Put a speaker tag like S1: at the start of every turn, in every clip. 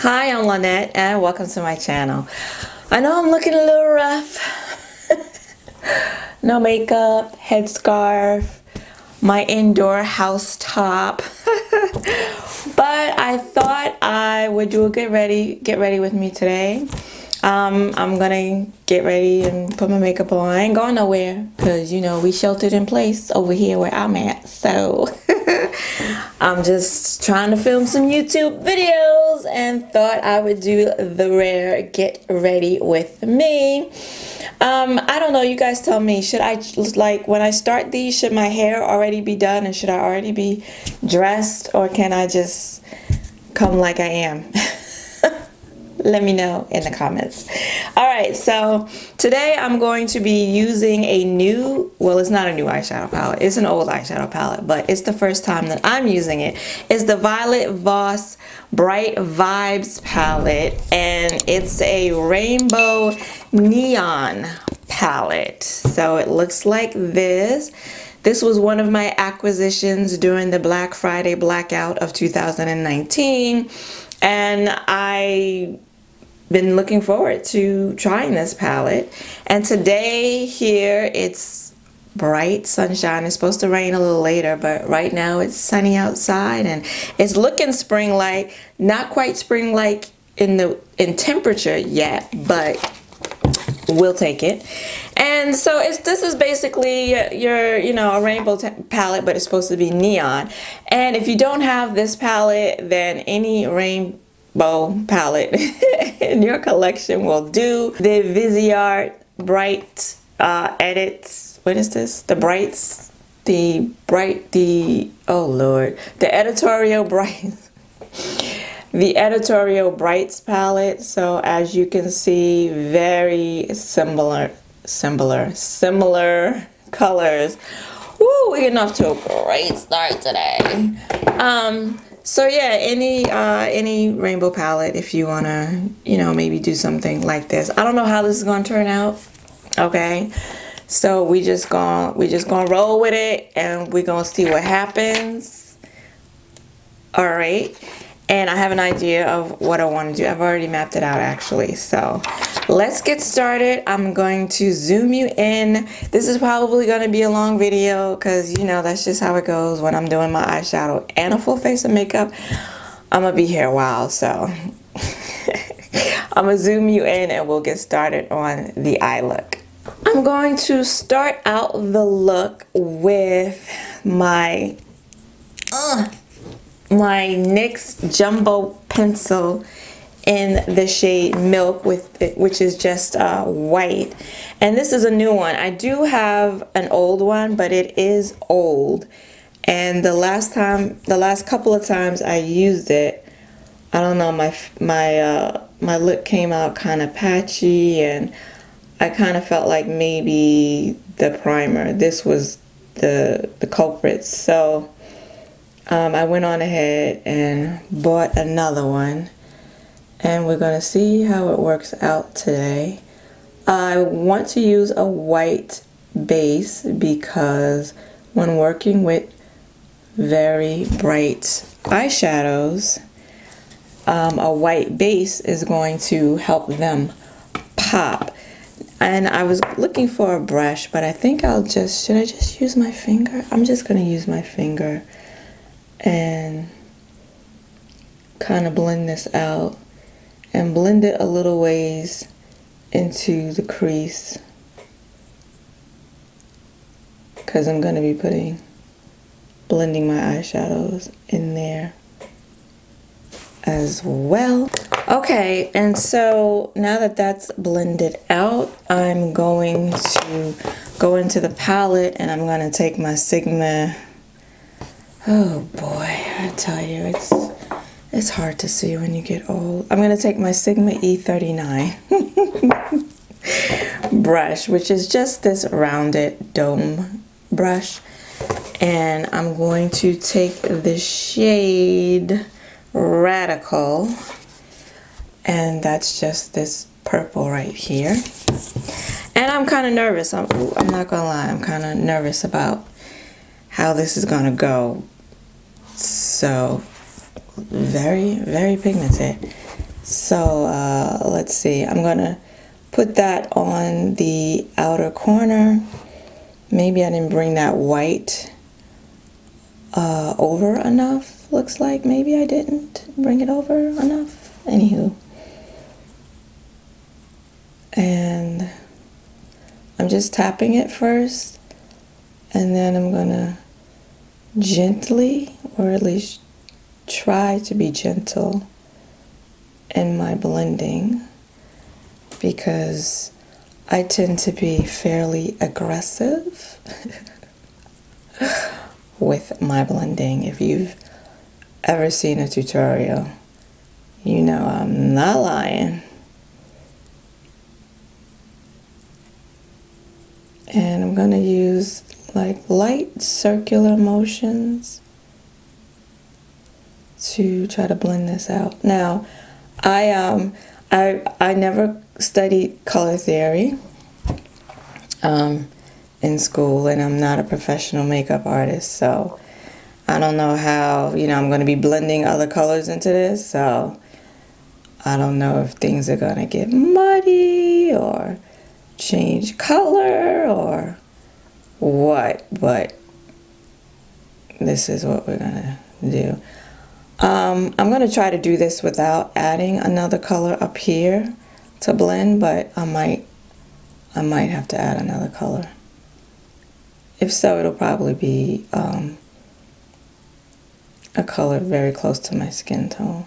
S1: Hi, I'm Lynette and welcome to my channel. I know I'm looking a little rough. No makeup, headscarf, my indoor house top. But I thought I would do a get ready with me today. I'm gonna get ready and put my makeup on. I ain't going nowhere because you know we sheltered in place over here where I'm at. So I'm just trying to film some YouTube videos and thought I would do the rare get ready with me. I don't know, you guys tell me, should I, like, when I start these, should my hair already be done and should I already be dressed, or can I just come like I am? Let me know in the comments. Alright, so today I'm going to be using a new, well, it's not a new eyeshadow palette, it's an old eyeshadow palette, but it's the first time that I'm using it. It's the Violet Voss Bright Vibes palette, and it's a rainbow neon palette. So it looks like this. This was one of my acquisitions during the Black Friday blackout of 2019, and I've been looking forward to trying this palette. And today here it's bright sunshine. It's supposed to rain a little later, but right now it's sunny outside and it's looking spring-like. Not quite spring-like in temperature yet, but we'll take it. And so this is basically your, a rainbow palette, but it's supposed to be neon. And if you don't have this palette, then any rainbow palette in your collection will do. The Viseart Bright Edits, what is this? Oh Lord, the Editorial Bright. The Editorial Brights palette. So as you can see, very similar colors. Woo, we're getting off to a great start today. So yeah, any rainbow palette, if you wanna, maybe do something like this. I don't know how this is gonna turn out. Okay, so we just gonna roll with it, and we're gonna see what happens. All right. And I have an idea of what I want to do. I've already mapped it out actually. So let's get started. I'm going to zoom you in. This is probably going to be a long video because, that's just how it goes when I'm doing my eyeshadow and a full face of makeup. I'm going to be here a while. So I'm going to zoom you in and we'll get started on the eye look. I'm going to start out the look with my NYX Jumbo Pencil in the shade Milk, which is just white. And this is a new one. I do have an old one, but it is old. And the last couple of times I used it, I don't know, my look came out kind of patchy, and I kind of felt like maybe the primer, this was the culprit. So I went on ahead and bought another one, and we're going to see how it works out today. I want to use a white base because when working with very bright eyeshadows, a white base is going to help them pop. And I was looking for a brush, but I think should I just use my finger? I'm just going to use my finger and kind of blend this out and blend it a little ways into the crease, because I'm going to be blending my eyeshadows in there as well. Okay, and so now that that's blended out, I'm going to go into the palette and I'm going to take my Sigma. Oh boy, I tell you, it's hard to see when you get old. I'm going to take my Sigma E39 brush, which is just this rounded dome brush. And I'm going to take the shade Radical. And that's just this purple right here. And I'm kind of nervous. I'm not going to lie. I'm kind of nervous about how this is going to go. So very, very pigmented. So let's see, I'm gonna put that on the outer corner. Maybe I didn't bring that white over enough, looks like. Maybe I didn't bring it over enough. Anywho. And I'm just tapping it first, and then I'm gonna gently, or at least try to be gentle in my blending, because I tend to be fairly aggressive with my blending. If you've ever seen a tutorial, you know I'm not lying. And I'm going to use like light circular motions to try to blend this out. Now, I never studied color theory in school, and I'm not a professional makeup artist, so I don't know how, you know, I'm going to be blending other colors into this, so I don't know if things are going to get muddy or change color or what, but this is what we're gonna do. I'm gonna try to do this without adding another color up here to blend, but I might have to add another color. If so, it'll probably be a color very close to my skin tone.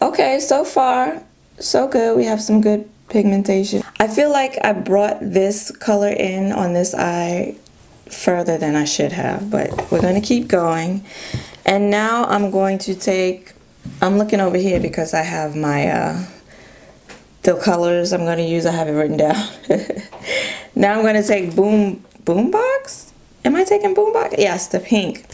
S1: Okay, so far so good. We have some good pigmentation. I feel like I brought this color in on this eye further than I should have, but we're going to keep going. And now I'm going to take, I'm looking over here because I have my the colors I'm going to use. I have it written down. Now I'm going to take Boombox. Am I taking Boombox? Yes, the pink.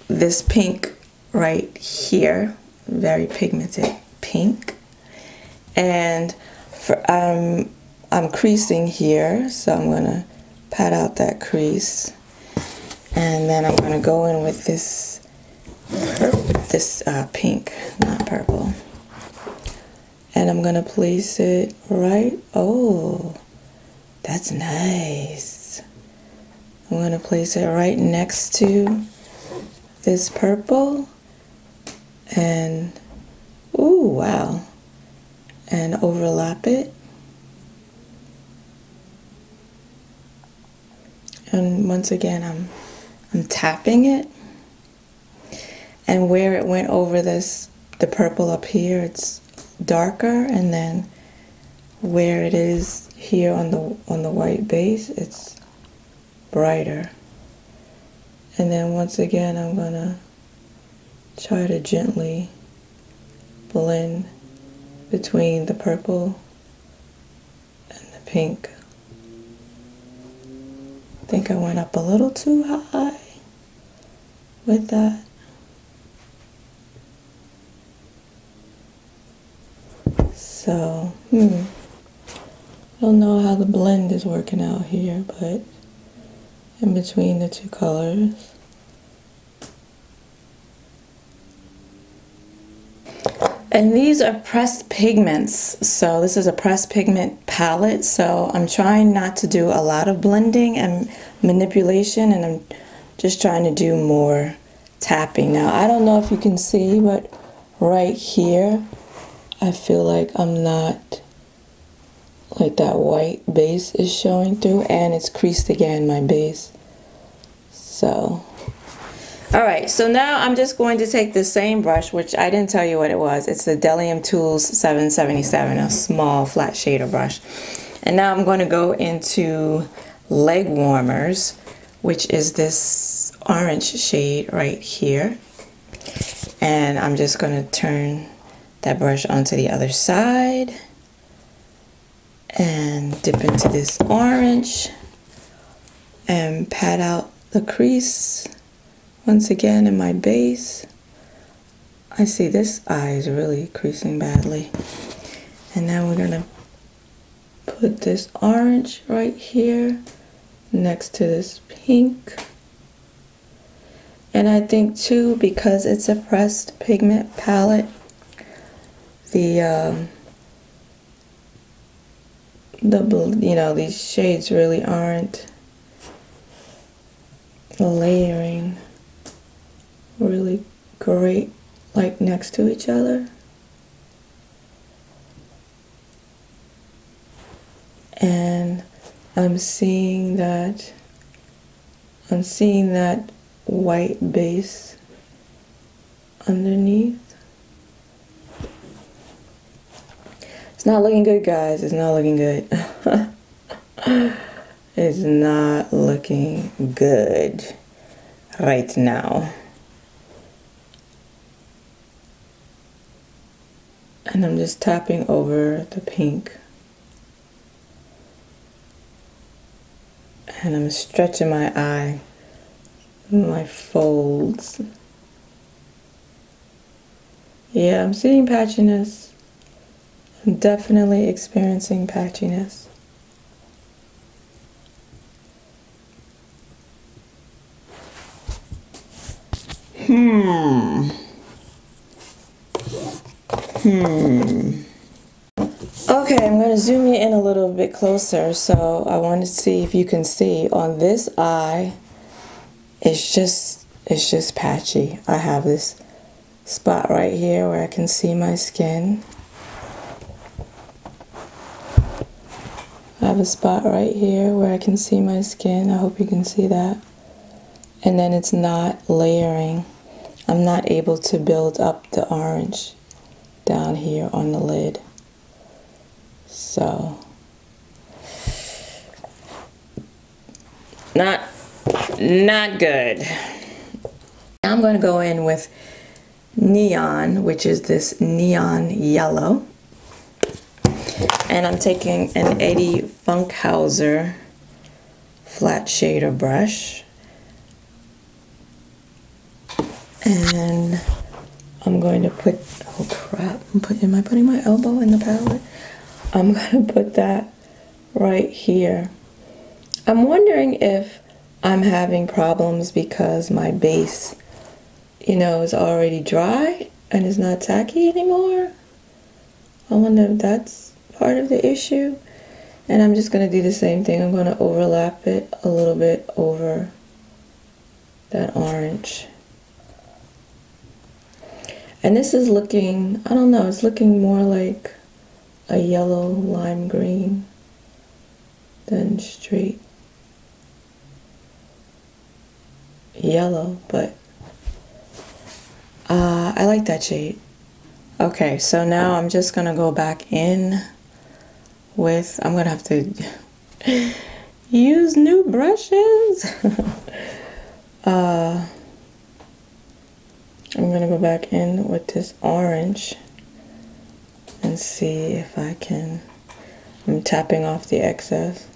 S1: This pink right here, very pigmented pink. And I'm creasing here, so I'm gonna pat out that crease, and then I'm gonna go in with this pink, not purple, and I'm gonna place it right. Oh, that's nice. I'm gonna place it right next to this purple, and ooh, wow. And overlap it. And once again, I'm tapping it. And where it went over the purple up here, it's darker, and then where it is here on the white base, it's brighter. And then once again, I'm gonna try to gently blend between the purple and the pink. I think I went up a little too high with that. So, I don't know how the blend is working out here, but in between the two colors. And these are pressed pigments, so this is a pressed pigment palette, so I'm trying not to do a lot of blending and manipulation, and I'm just trying to do more tapping. Now, I don't know if you can see, but right here, I feel like I'm not, like that white base is showing through, and it's creased again, my base. So, alright, so now I'm just going to take the same brush, which I didn't tell you what it was. It's the Delium Tools 777, a small flat shader brush. And now I'm going to go into Leg Warmers, which is this orange shade right here. And I'm just going to turn that brush onto the other side and dip into this orange and pat out the crease once again in my base. I see this eye is really creasing badly. And then we're gonna put this orange right here next to this pink. And I think too, because it's a pressed pigment palette, the you know, these shades really aren't layering really great like next to each other. And I'm seeing that white base underneath. It's not looking good, guys. It's not looking good. It's not looking good right now. And I'm just tapping over the pink. And I'm stretching my eye, my folds. Yeah, I'm seeing patchiness. I'm definitely experiencing patchiness. Okay, I'm going to zoom you in a little bit closer. So I want to see if you can see on this eye, it's just patchy. I have this spot right here where I can see my skin. I have a spot right here where I can see my skin. I hope you can see that. And then it's not layering. I'm not able to build up the orange down here on the lid. So, not good. Now I'm going to go in with Neon, which is this neon yellow. And I'm taking an Eddie Funkhauser flat shader brush. And I'm going to put, oh crap, am I putting my elbow in the palette? I'm going to put that right here. I'm wondering if I'm having problems because my base, you know, is already dry and is not tacky anymore. I wonder if that's part of the issue. And I'm just going to do the same thing. I'm going to overlap it a little bit over that orange. And this is looking, I don't know, it's looking more like a yellow lime green than straight yellow, but I like that shade. Okay, so now I'm just gonna go back in with, I'm gonna have to use new brushes. I'm gonna go back in with this orange and see if I can, I'm tapping off the excess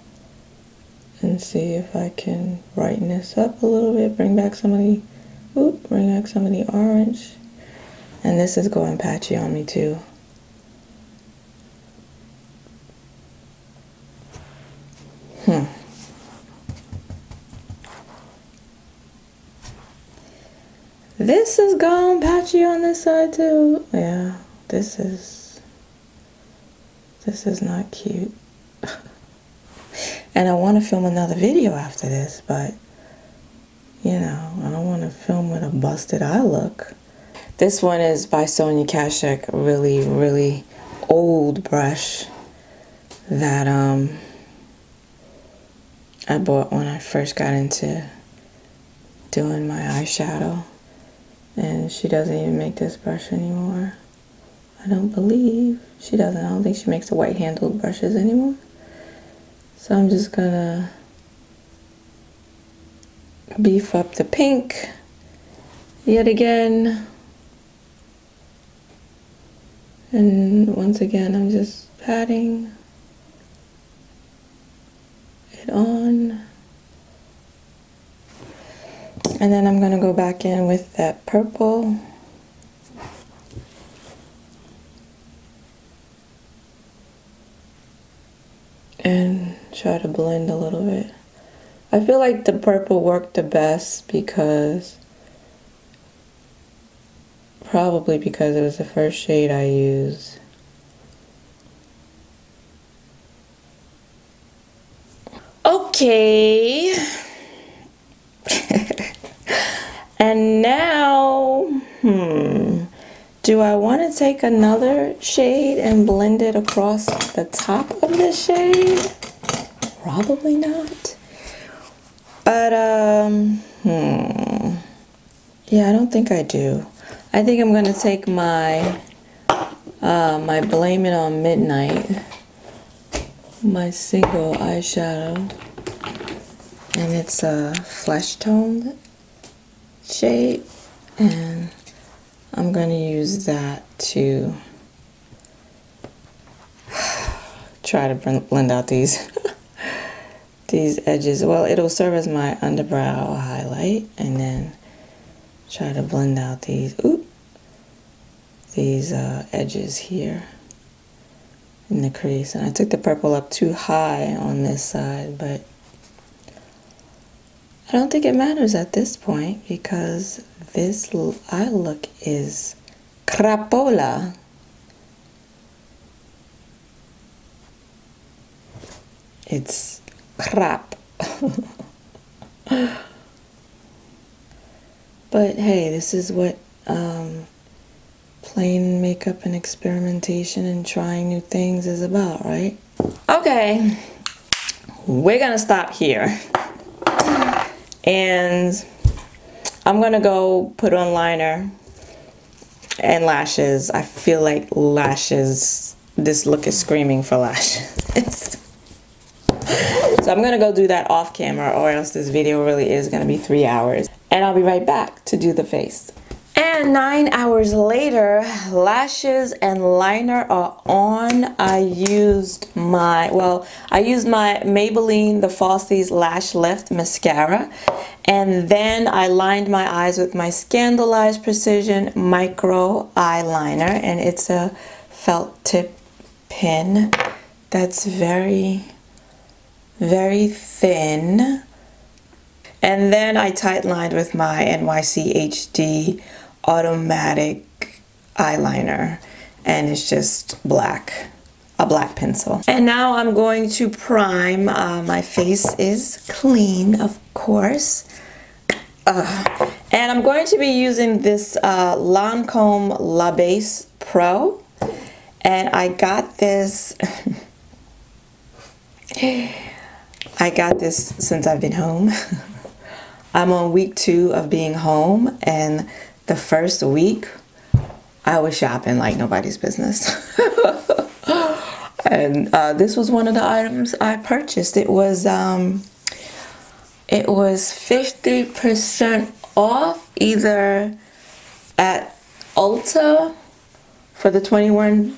S1: and see if I can brighten this up a little bit, bring back some of the orange. And this is going patchy on me too. This is gone patchy on this side too. Yeah, this is not cute. And I want to film another video after this, but you know, I don't want to film with a busted eye look. This one is by Sonia Kashuk, a really, really old brush that I bought when I first got into doing my eyeshadow. And she doesn't even make this brush anymore. I don't believe she doesn't. I don't think she makes the white handled brushes anymore. So I'm just gonna beef up the pink yet again. And once again, I'm just patting it on. And then I'm gonna go back in with that purple. And try to blend a little bit. I feel like the purple worked the best because, probably because it was the first shade I used. Okay. And now, do I want to take another shade and blend it across the top of the shade? Probably not. But, yeah, I don't think I do. I think I'm going to take my, my Blame It on Midnight, my single eyeshadow, and it's a flesh tone shade, and I'm going to use that to try to blend out these these edges. Well, it'll serve as my underbrow highlight, and then try to blend out these edges here in the crease. And I took the purple up too high on this side, but I don't think it matters at this point because this eye look is crapola. It's crap. But hey, this is what plain makeup and experimentation and trying new things is about, right? Okay, we're gonna stop here. And I'm gonna go put on liner and lashes. I feel like lashes, this look is screaming for lashes. So I'm gonna go do that off camera, or else this video really is gonna be 3 hours. And I'll be right back to do the face. And 9 hours later, lashes and liner are on. I used my Maybelline The Falsies Lash Lift Mascara. And then I lined my eyes with my Scandalized Precision Micro Eyeliner. And it's a felt tip pen that's very, very thin. And then I tight lined with my NYC HD automatic eyeliner, and it's just black, a black pencil. And now I'm going to prime. My face is clean, of course, and I'm going to be using this Lancome La Base Pro, and I got this since I've been home. I'm on week 2 of being home, and the first week I was shopping like nobody's business. And this was one of the items I purchased. It was 50% off either at Ulta for the 21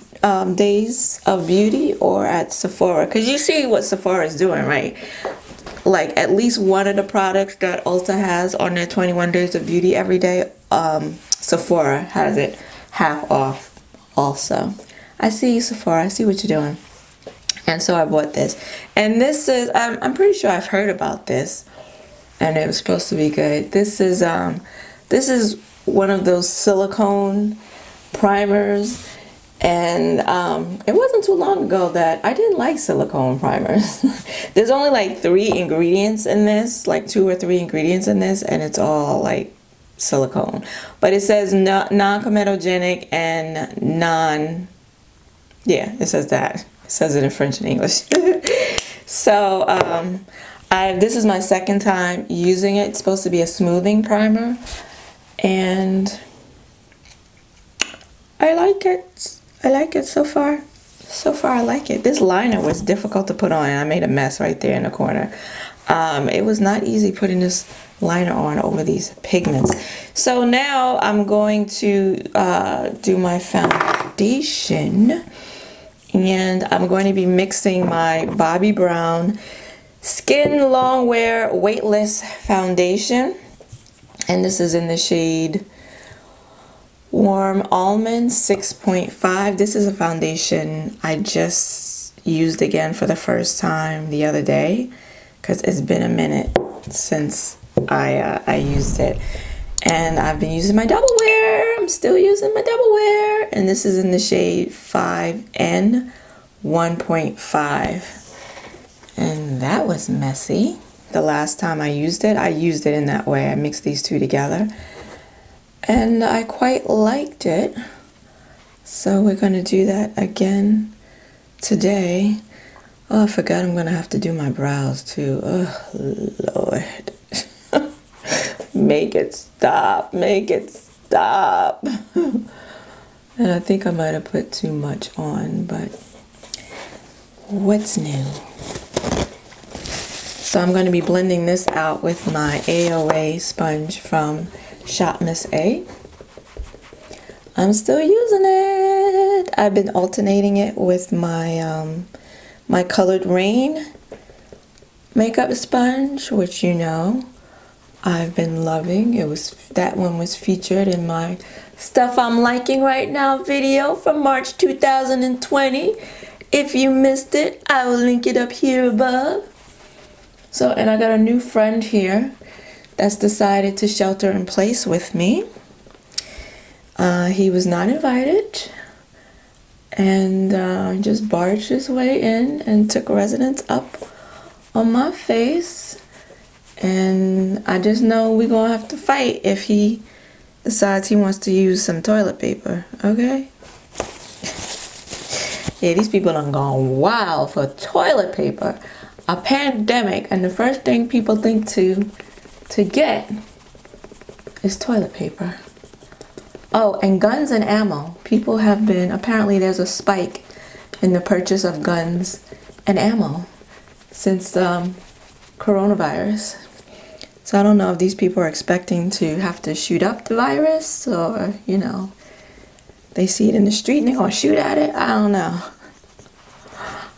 S1: days of beauty, or at Sephora, because you see what Sephora is doing, right? Like at least one of the products that Ulta has on their 21 days of beauty every day, Sephora has it half off also. I see you, Sephora. I see what you're doing. And so I bought this. And this is, I'm pretty sure I've heard about this, and it was supposed to be good. This is one of those silicone primers. And it wasn't too long ago that I didn't like silicone primers. There's only like 3 ingredients in this, like 2 or 3 ingredients in this, and it's all like silicone. But it says non-comedogenic and it says that. It says it in French and English. So this is my second time using it. It's supposed to be a smoothing primer, and I like it. I like it so far. So far I like it. This liner was difficult to put on, and I made a mess right there in the corner. It was not easy putting this liner on over these pigments. So now I'm going to do my foundation, and I'm going to be mixing my Bobbi Brown Skin Longwear Weightless Foundation, and this is in the shade Warm Almond 6.5. This is a foundation I just used again for the first time the other day, because it's been a minute since I used it. And I've been using my Double Wear. I'm still using my Double Wear. And this is in the shade 5N 1.5. And And that was messy. The last time I used it in that way. I mixed these two together. And I quite liked it. So we're going to do that again today. Oh, I forgot I'm going to have to do my brows too. Oh, Lord. Make it stop. Make it stop. And I think I might have put too much on, but what's new? So I'm going to be blending this out with my AOA sponge from Shop Miss A. I'm still using it. I've been alternating it with my my Colored Rain makeup sponge, which you know I've been loving. That one was featured in my Stuff I'm Liking Right Now video from March 2020. If you missed it, I will link it up here above. So, and I got a new friend here that's decided to shelter in place with me. He was not invited and just barged his way in and took residence up on my face. And I just know we're gonna have to fight if he decides he wants to use some toilet paper, okay? Yeah, these people done gone wild for toilet paper. A pandemic, and the first thing people think to get is toilet paper. Oh, and guns and ammo. People have been, apparently there's a spike in the purchase of guns and ammo since coronavirus. So I don't know if these people are expecting to have to shoot up the virus, or, you know, they see it in the street and they're gonna shoot at it. I don't know.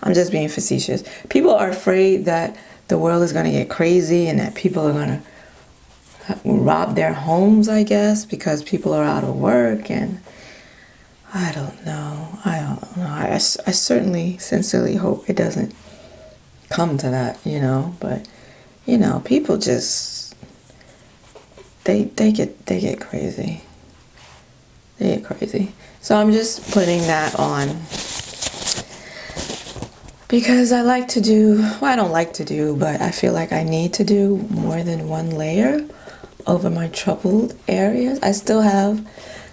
S1: I'm just being facetious. People are afraid that the world is going to get crazy and that people are going to rob their homes, I guess, because people are out of work. And I don't know. I certainly sincerely hope it doesn't come to that, you know. But, you know, people just, they get crazy. They get crazy. So I'm just putting that on. Because I like to do, well, I don't like to do, but I feel like I need to do more than one layer over my troubled areas. I still have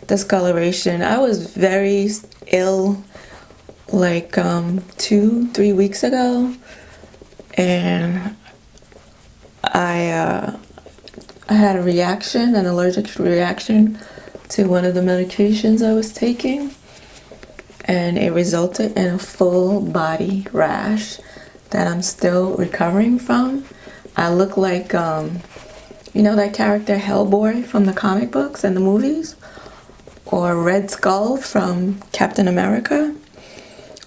S1: discoloration. I was very ill like 2-3 weeks ago, and I had a reaction, an allergic reaction to one of the medications I was taking. And it resulted in a full body rash that I'm still recovering from. I look like, you know that character Hellboy from the comic books and the movies? Or Red Skull from Captain America?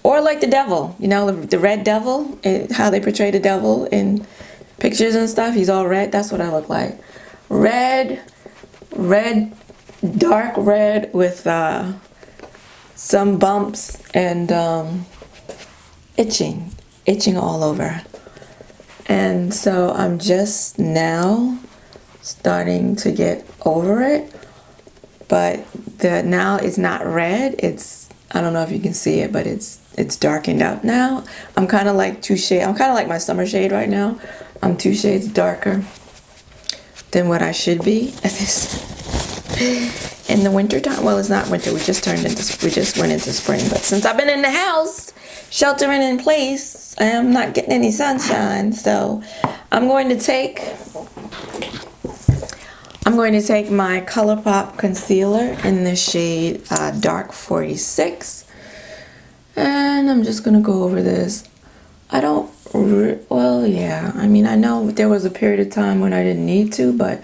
S1: Or like the devil, you know, the red devil, how they portray the devil in pictures and stuff. He's all red, that's what I look like. Red, dark red with some bumps and itching all over. And so I'm just now starting to get over it, but now it's not red. It's, I don't know if you can see it, but it's darkened up now. I'm kind of like I'm kind of like my summer shade right now. I'm 2 shades darker than what I should be at this in the winter time. Well, it's not winter. We just went into spring. But since I've been in the house, sheltering in place, I am not getting any sunshine. So I'm going to take my ColourPop concealer in the shade Dark 46, and I'm just gonna go over this. Well, yeah. I mean, I know there was a period of time when I didn't need to, but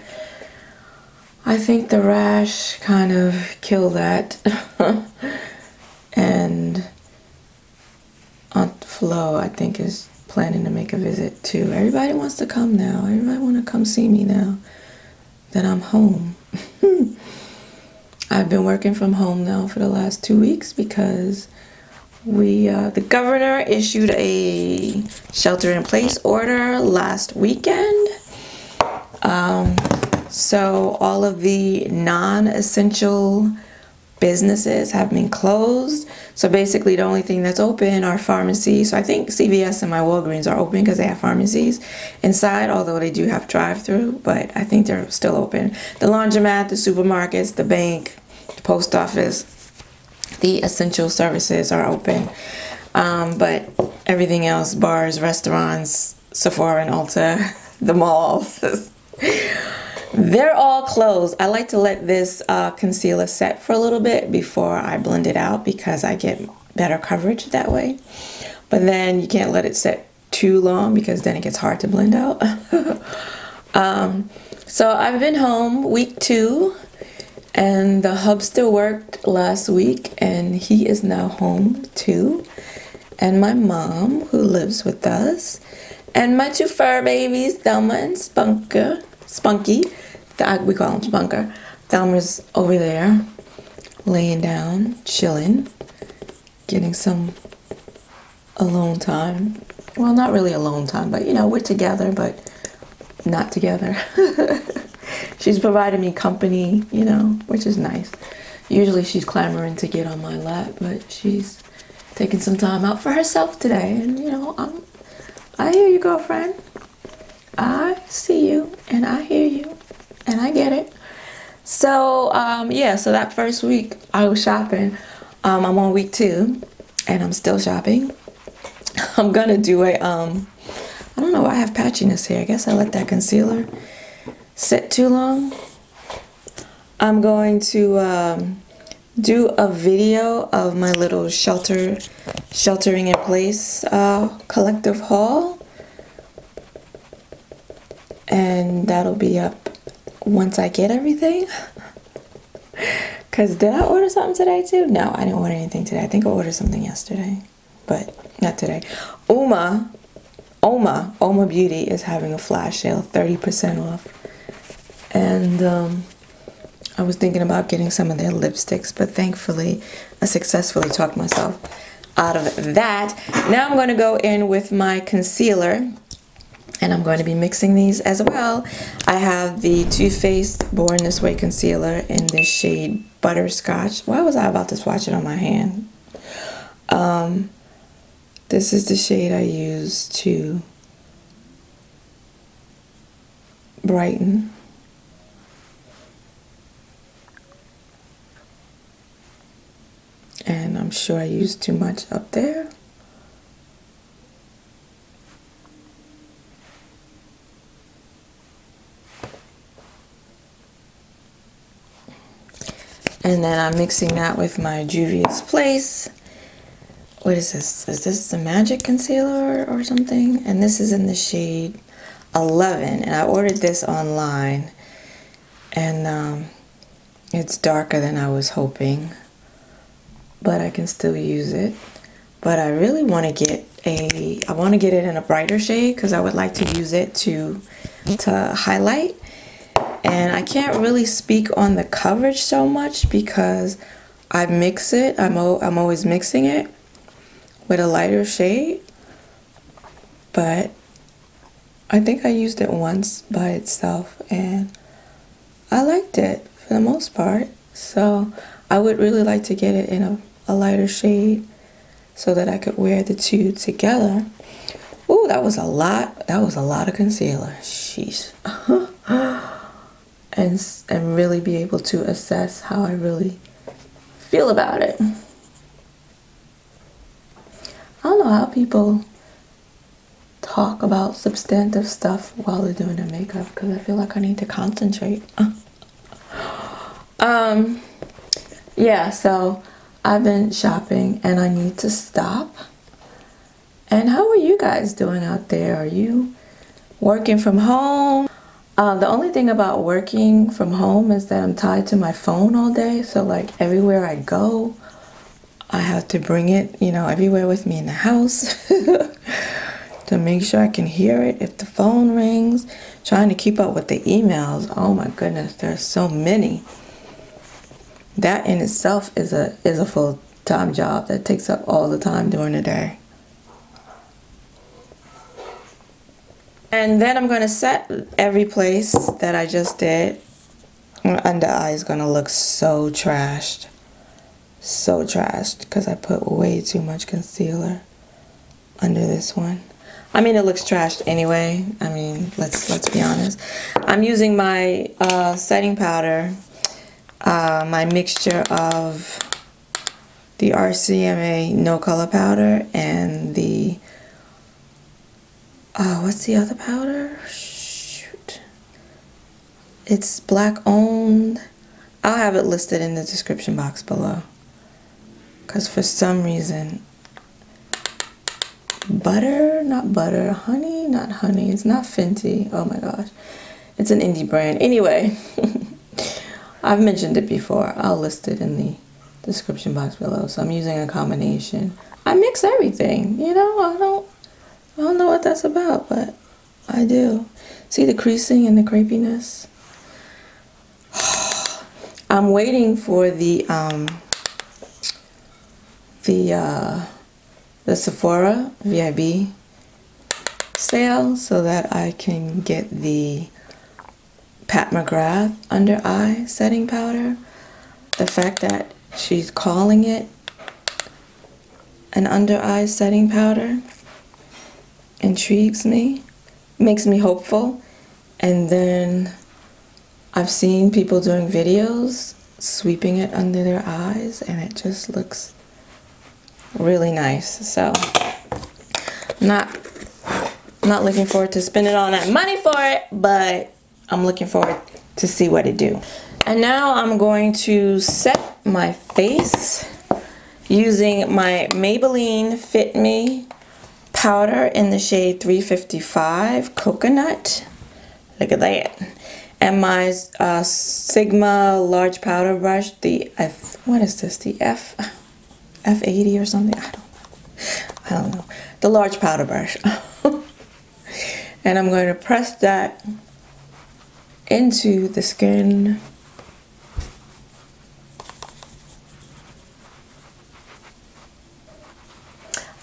S1: I think the rash kind of killed that. And Aunt Flo, I think, is planning to make a visit too. Everybody wants to come now. Everybody want to come see me now that I'm home. I've been working from home now for the last 2 weeks because the governor issued a shelter-in-place order last weekend. So all of the non-essential businesses have been closed. So basically the only thing that's open are pharmacies. So I think CVS and my Walgreens are open because they have pharmacies inside, although they do have drive-through, but I think they're still open. The laundromat, the supermarkets, the bank, the post office, the essential services are open. But everything else, bars, restaurants, Sephora and Ulta, the malls, they're all closed. I like to let this concealer set for a little bit before I blend it out because I get better coverage that way. But then you can't let it set too long because then it gets hard to blend out. So I've been home week 2, and the hubster worked last week and he is now home too. And my mom, who lives with us, and my 2 fur babies, Thelma and Spunky. We call him Spunker. Thelma's over there, laying down, chilling, getting some alone time. Well, not really alone time, but you know, we're together, but not together. She's provided me company, you know, which is nice. Usually she's clamoring to get on my lap, but she's taking some time out for herself today. And you know, I hear you, girlfriend. I see you and I hear you and I get it. So yeah, so that first week I was shopping. I'm on week 2 and I'm still shopping. I'm gonna do a I don't know why I have patchiness here. I guess I let that concealer sit too long. I'm going to do a video of my little sheltering in place collective haul, and that'll be up once I get everything. Because did I order something today too? No, I didn't order anything today. I think I ordered something yesterday, but not today. Oma Beauty is having a flash sale, 30% off. And I was thinking about getting some of their lipsticks, but thankfully I successfully talked myself out of that. Now I'm going to go in with my concealer, and I'm going to be mixing these as well. I have the Too Faced Born This Way concealer in this shade Butterscotch. Why was I about to swatch it on my hand? This is the shade I use to brighten. And I'm sure I used too much up there. And then I'm mixing that with my Juvia's Place. What is this? Is this the Magic Concealer or something? And this is in the shade 11. And I ordered this online. And it's darker than I was hoping. But I can still use it. But I really want to get I want to get it in a brighter shade because I would like to use it to highlight. And I can't really speak on the coverage so much because I mix it. I'm always mixing it with a lighter shade. But I think I used it once by itself and I liked it for the most part. So I would really like to get it in a lighter shade so that I could wear the two together. Ooh, that was a lot. That was a lot of concealer. Sheesh. and really be able to assess how I really feel about it. I don't know how people talk about substantive stuff while they're doing their makeup because I feel like I need to concentrate. Yeah, so I've been shopping and I need to stop. And how are you guys doing out there? Are you working from home? The only thing about working from home is that I'm tied to my phone all day. So like everywhere I go, I have to bring it, you know, everywhere with me in the house to make sure I can hear it if the phone rings. Trying to keep up with the emails. Oh my goodness, there's so many. That in itself is a full-time job that takes up all the time during the day. And then I'm going to set every place that I just did. My under eye is going to look so trashed. so trashed because I put way too much concealer under this one. I mean, it looks trashed anyway. I mean, let's be honest. I'm using my setting powder, my mixture of the RCMA No Color powder and the what's the other powder? Shoot, it's black owned. I'll have it listed in the description box below. Because for some reason, honey, not honey, it's not Fenty. Oh my gosh, it's an indie brand. Anyway, I've mentioned it before. I'll list it in the description box below. So I'm using a combination. I mix everything, you know. I don't know what that's about, but I do. See the creasing and the crepiness? I'm waiting for the Sephora VIB sale so that I can get the Pat McGrath under eye setting powder. The fact that she's calling it an under eye setting powder intrigues me, makes me hopeful. And then I've seen people doing videos sweeping it under their eyes and it just looks really nice. So not looking forward to spending all that money for it, but I'm looking forward to see what it do. And now I'm going to set my face using my Maybelline Fit Me powder in the shade 355 Coconut. Look at that. And my Sigma large powder brush, the what is this? The F80 or something? I don't know. The large powder brush. And I'm going to press that into the skin.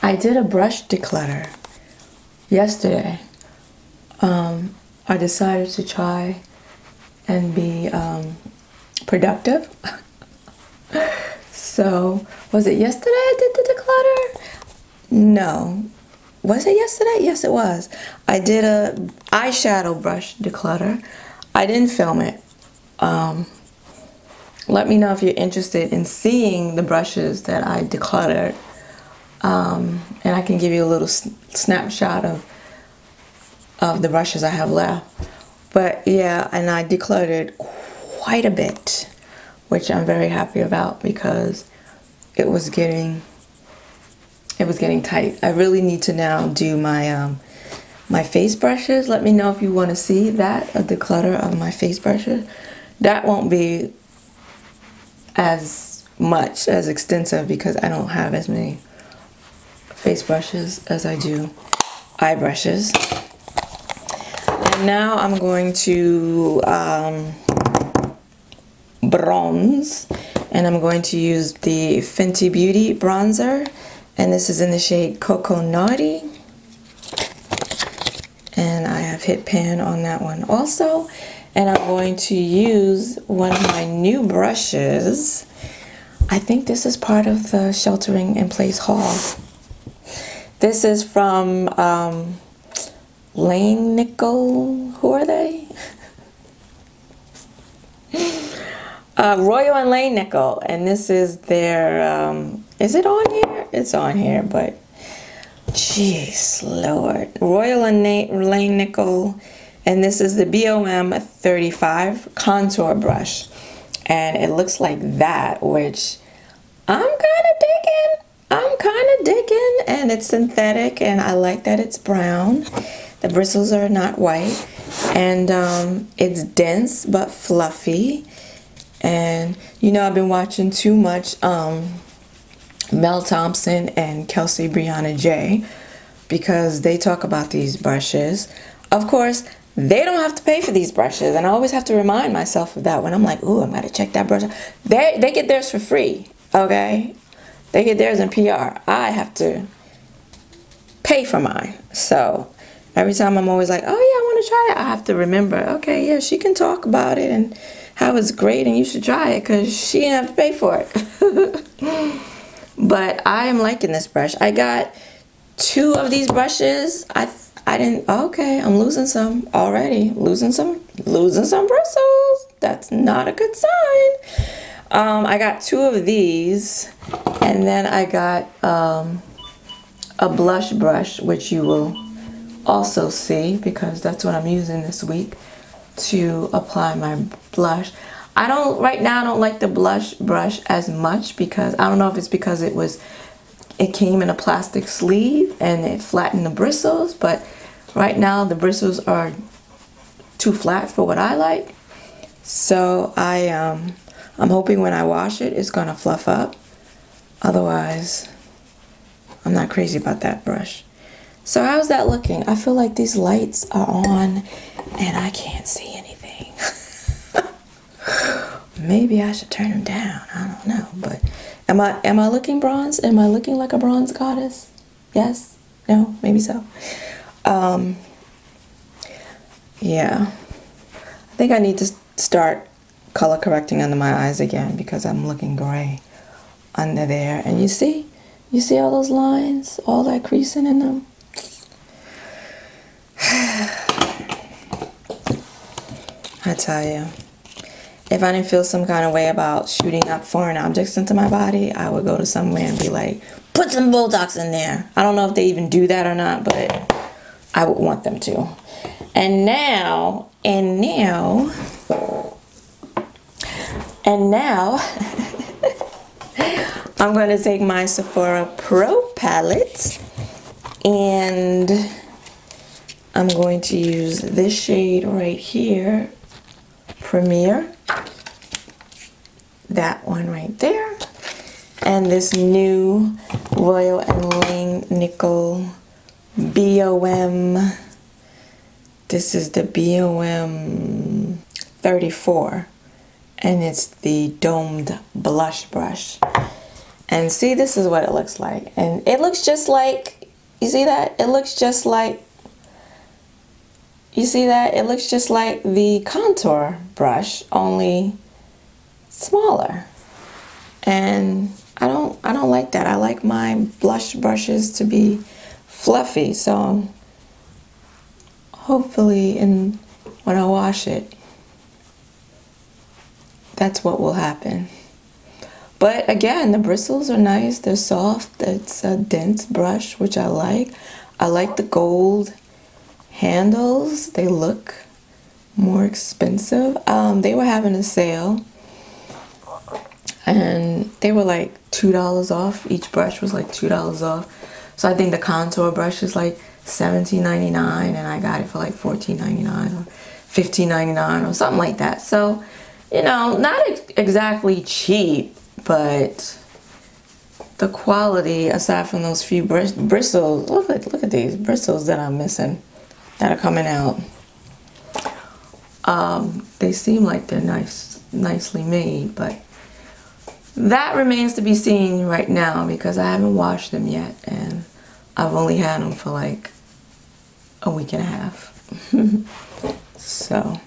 S1: I did a brush declutter yesterday. I decided to try and be productive. So, was it yesterday I did the declutter? No. Was it yesterday? Yes, it was. I did a eyeshadow brush declutter. I didn't film it. Let me know if you're interested in seeing the brushes that I decluttered. And I can give you a little snapshot of the brushes I have left. But yeah, and I decluttered quite a bit, which I'm very happy about because it was getting tight. I really need to now do my my face brushes. Let me know if you want to see that, a declutter of my face brushes. That won't be as much as extensive because I don't have as many face brushes as I do eye brushes. And now I'm going to bronze, and I'm going to use the Fenty Beauty bronzer, and this is in the shade Cocoa Naughty, and I have hit pan on that one also. And I'm going to use one of my new brushes. I think this is part of the Sheltering in Place haul. This is from Lane Nickel. Who are they? Royal and Lane Nickel. And this is their, is it on here? It's on here, but jeez Lord. Royal and Lane Nickel. And this is the BOM 35 contour brush. And it looks like that, which I'm kind of digging. And it's synthetic, and I like that it's brown. The bristles are not white, and it's dense but fluffy. And you know, I've been watching too much Mel Thompson and Kelsey Brianna J because they talk about these brushes. Of course, they don't have to pay for these brushes, and I always have to remind myself of that when I'm like, ooh, I'm gonna check that brush. They get theirs for free, okay? They get theirs in PR. I have to pay for mine. So every time I'm always like, oh yeah, I want to try it, I have to remember, okay, yeah, she can talk about it how it's great and you should try it because she didn't have to pay for it. But I am liking this brush. I got 2 of these brushes. I didn't, okay, I'm losing some already. Losing some bristles. That's not a good sign. I got 2 of these, and then I got a blush brush, which you will also see because that's what I'm using this week to apply my blush. Right now I don't like the blush brush as much because I don't know if it's because it came in a plastic sleeve and it flattened the bristles, but right now the bristles are too flat for what I like. So I'm hoping when I wash it, it's gonna fluff up. Otherwise, I'm not crazy about that brush. So how's that looking? I feel like these lights are on and I can't see anything. Maybe I should turn them down. I don't know, but am I looking bronze? Am I looking like a bronze goddess? Yes? No? Maybe so. Yeah. I think I need to start color correcting under my eyes again because I'm looking gray under there. And you see all those lines, all that creasing in them? I tell you, if I didn't feel some kind of way about shooting up foreign objects into my body, I would go to somewhere and be like, put some Botox in there. I don't know if they even do that or not, but I would want them to. And now, I'm going to take my Sephora Pro palette and I'm going to use this shade right here, Premier, that one right there, and this new Royal & Langnickel BOM. This is the BOM 34, and it's the domed blush brush. And see, this is what it looks like, and it looks just like, you see that? It looks just like, you see that? It looks just like the contour brush, only smaller. And I don't like that. I like my blush brushes to be fluffy. So hopefully when I wash it, that's what will happen. But again, the bristles are nice. They're soft. It's a dense brush, which I like. I like the gold handles. They look more expensive. They were having a sale and they were like $2 off. Each brush was like $2 off. So I think the contour brush is like $17.99 and I got it for like $14.99 or $15.99 or something like that. So, you know, not exactly cheap, but the quality, aside from those few bristles, look at these bristles that I'm missing that are coming out. They seem like they're nicely made, but that remains to be seen right now because I haven't washed them yet and I've only had them for like a week and a half. So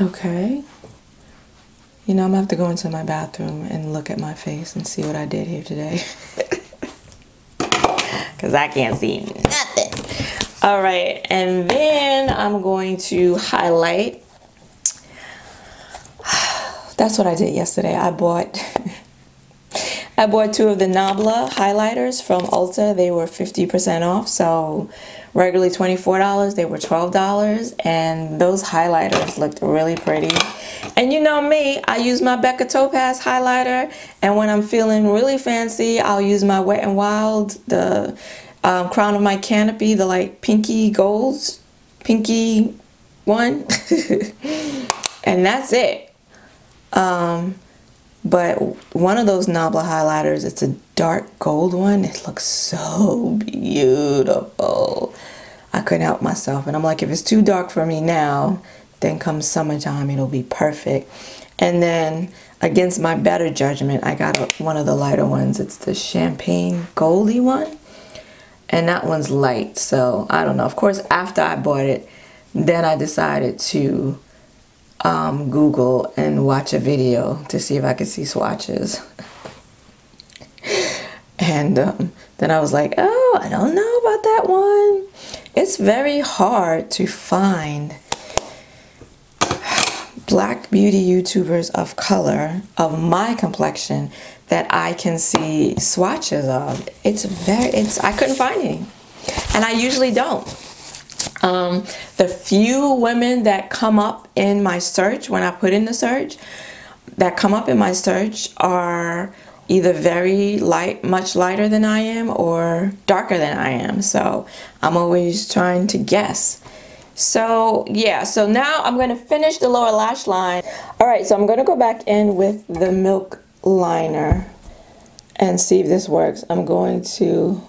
S1: okay, you know, I'm gonna have to go into my bathroom and look at my face and see what I did here today. Because I can't see nothing. All right, and then I'm going to highlight. That's what I did yesterday. I bought 2 of the Nabla highlighters from Ulta. They were 50% off, so regularly $24, they were $12, and those highlighters looked really pretty. And you know me, I use my Becca Topaz highlighter, and when I'm feeling really fancy, I'll use my Wet n Wild, the Crown of My Canopy, the like pinky golds, pinky one, and that's it. But one of those Nabla highlighters, it's a dark gold one. It looks so beautiful. I couldn't help myself. And I'm like, if it's too dark for me now, then come summertime, it'll be perfect. And then against my better judgment, I got one of the lighter ones. It's the Champagne Goldie one. and that one's light. So I don't know. Of course, after I bought it, then I decided to Google and watch a video to see if I could see swatches. And then I was like, oh, I don't know about that one. It's very hard to find black beauty YouTubers of color of my complexion that I can see swatches of. I couldn't find any, and I usually don't. The few women that come up in my search, when I put in the search, that come up in my search are either very light, much lighter than I am, or darker than I am. So I'm always trying to guess. So yeah, so now I'm going to finish the lower lash line. All right, so I'm going to go back in with the Milk liner and see if this works. I'm going to,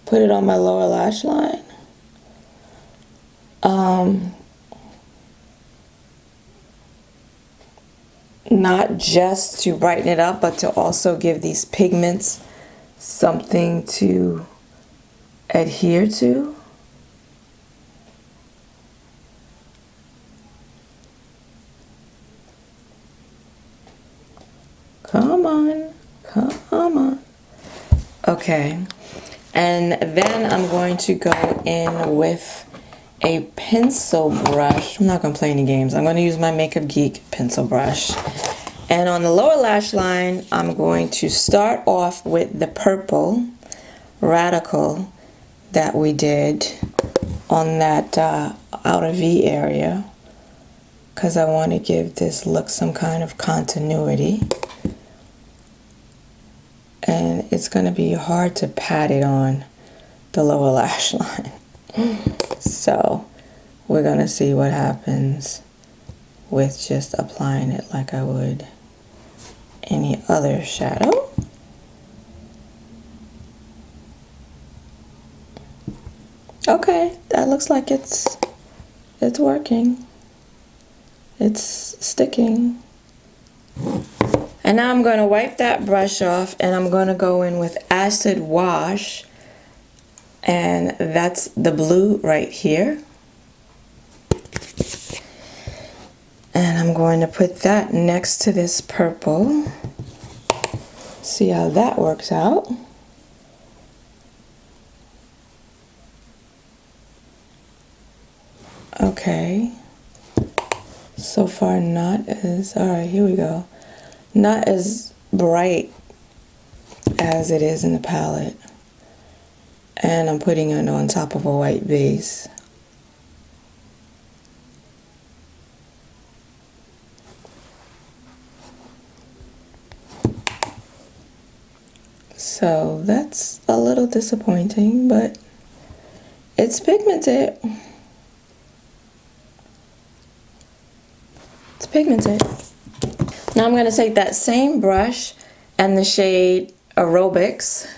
S1: put it on my lower lash line. Not just to brighten it up, but to also give these pigments something to adhere to. Come on, come on. Okay, and then I'm going to go in with a pencil brush. I'm not gonna play any games. I'm gonna use my Makeup Geek pencil brush. And on the lower lash line, I'm going to start off with the purple Radical that we did on that outer V area, because I want to give this look some kind of continuity. And it's going to be hard to pat it on the lower lash line. So we're going to see what happens with just applying it like I would any other shadow. Okay, that looks like it's working. It's sticking. And now I'm going to wipe that brush off, and I'm going to go in with Acid Wash, and that's the blue right here. And I'm going to put that next to this purple. See how that works out. Okay. So far not as, all right, here we go. Not as bright as it is in the palette. And I'm putting it on top of a white base. So that's a little disappointing, but it's pigmented. It's pigmented. Now I'm going to take that same brush and the shade Aerobics,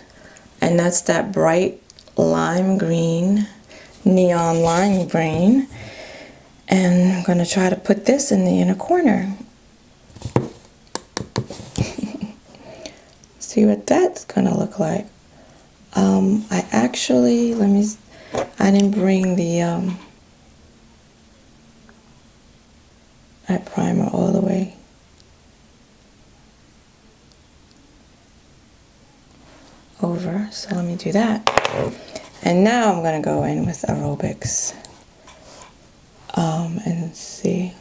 S1: and that's that bright lime green, neon lime green, and I'm going to try to put this in the inner corner. See what that's going to look like. I actually, I didn't bring the that primer all the way. Over, so let me do that. And now I'm going to go in with Aerobics and see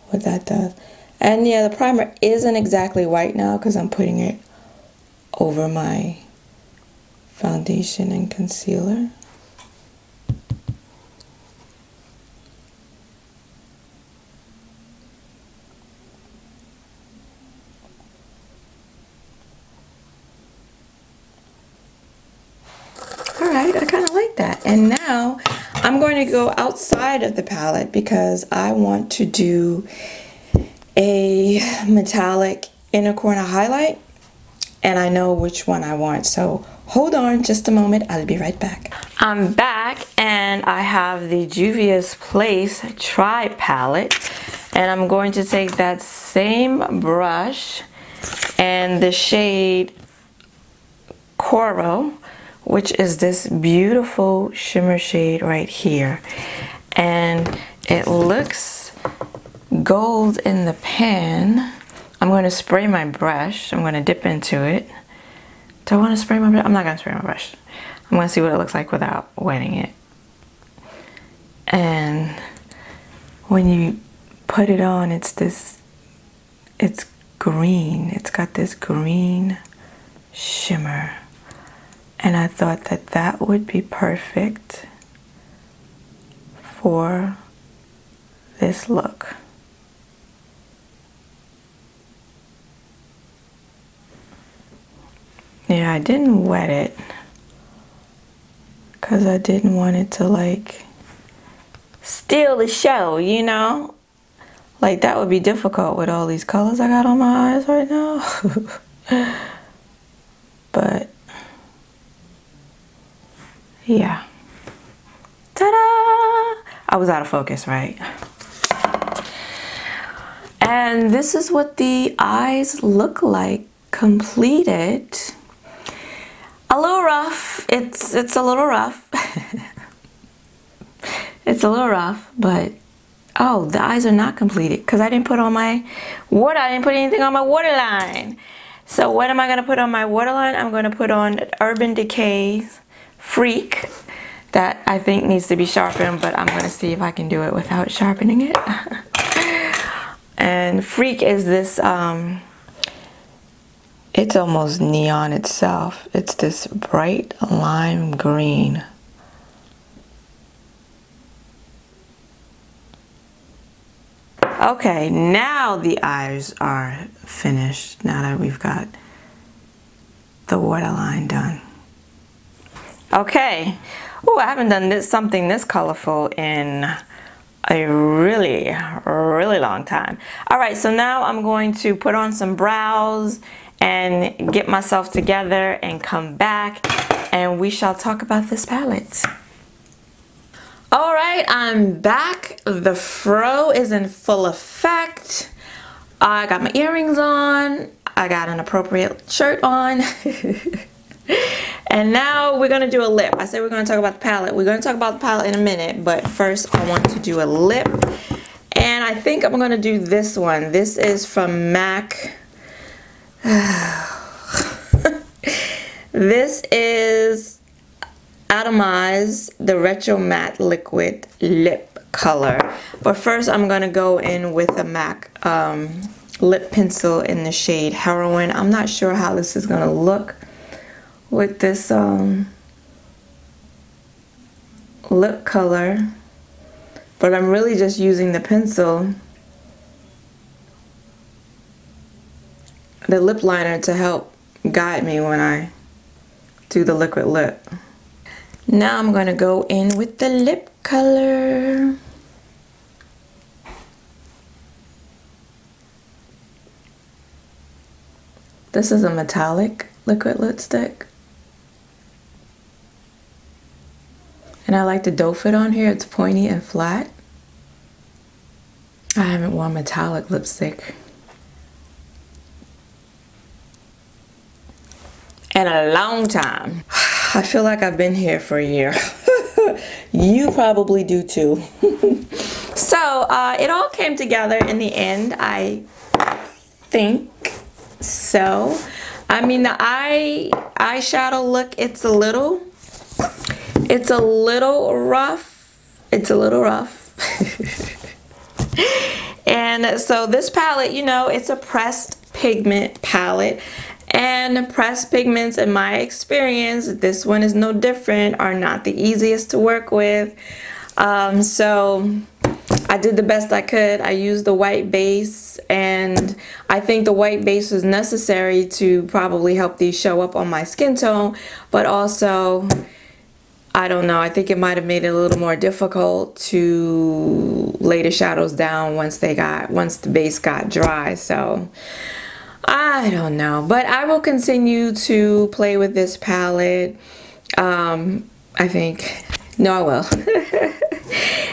S1: what that does. And yeah, the primer isn't exactly white now because I'm putting it over my foundation and concealer. Alright, I kind of like that. And now I'm going to go outside of the palette because I want to do a metallic inner corner highlight, and I know which one I want. So hold on just a moment, I'll be right back. I'm back and I have the Juvia's Place Tri Palette, and I'm going to take that same brush and the shade Coral, which is this beautiful shimmer shade right here. And it looks gold in the pan. I'm going to spray my brush. I'm going to dip into it. Do I want to spray my brush? I'm not going to spray my brush. I'm going to see what it looks like without wetting it. And when you put it on, it's green. It's got this green shimmer. And I thought that that would be perfect for this look. Yeah, I didn't wet it because I didn't want it to like steal the show, you know? Like that would be difficult with all these colors I got on my eyes right now. But yeah. Ta-da! I was out of focus, right? And this is what the eyes look like completed. A little rough. It's a little rough. It's a little rough, but oh, the eyes are not completed because I didn't put on my water. I didn't put anything on my waterline. So what am I going to put on my waterline? I'm going to put on Urban Decay's Freak. That I think needs to be sharpened, but I'm going to see if I can do it without sharpening it. And Freak is this, it's almost neon itself. It's this bright lime green. Okay, now the eyes are finished, now that we've got the waterline done. Okay. Oh, I haven't done something this colorful in a really, really long time. All right, so now I'm going to put on some brows and get myself together and come back and we shall talk about this palette. All right, I'm back. The fro is in full effect. I got my earrings on. I got an appropriate shirt on. And now we're gonna do a lip. I said we're gonna talk about the palette. We're gonna talk about the palette in a minute, but first I want to do a lip. And I think I'm gonna do this one. This is from MAC. This is Atomize, the Retro Matte Liquid Lip Color. But first I'm gonna go in with a MAC lip pencil in the shade Heroin. I'm not sure how this is gonna look with this lip color, but I'm really just using the pencil, the lip liner, to help guide me when I do the liquid lip. Now I'm going to go in with the lip color. This is a metallic liquid lipstick. And I like the doe foot on here. It's pointy and flat. I haven't worn metallic lipstick in a long time. I feel like I've been here for a year. You probably do too. So it all came together in the end, I think so. I mean, the eyeshadow look, it's a little rough. It's a little rough. And so this palette, you know, it's a pressed pigment palette. And pressed pigments, in my experience, this one is no different, are not the easiest to work with. So I did the best I could. I used the white base, and I think the white base was necessary to probably help these show up on my skin tone, but also, I don't know, I think it might have made it a little more difficult to lay the shadows down once the base got dry. So I don't know, but I will continue to play with this palette. I think, no, I will.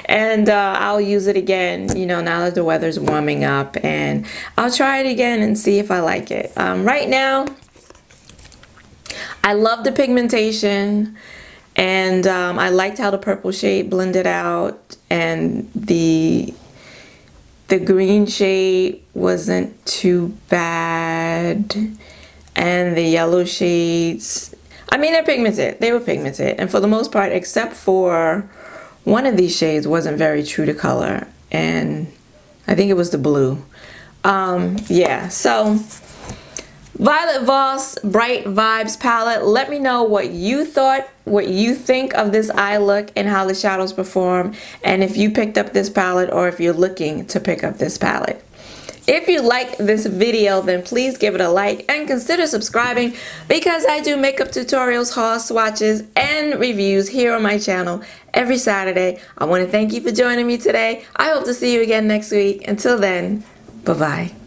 S1: And I'll use it again, you know, now that the weather's warming up, and I'll try it again and see if I like it. Right now, I I love the pigmentation, and I liked how the purple shade blended out, and the green shade wasn't too bad, and the yellow shades, I mean, they're pigmented. They were pigmented, and for the most part, except for one of these shades, wasn't very true to color, and I think it was the blue. Yeah, so Violet Voss Bright Vibes palette. Let me know what you thought, what you think of this eye look and how the shadows perform, and if you picked up this palette or if you're looking to pick up this palette. If you like this video, then please give it a like and consider subscribing, because I do makeup tutorials, haul swatches, and reviews here on my channel every Saturday. I want to thank you for joining me today. I hope to see you again next week. Until then, bye-bye.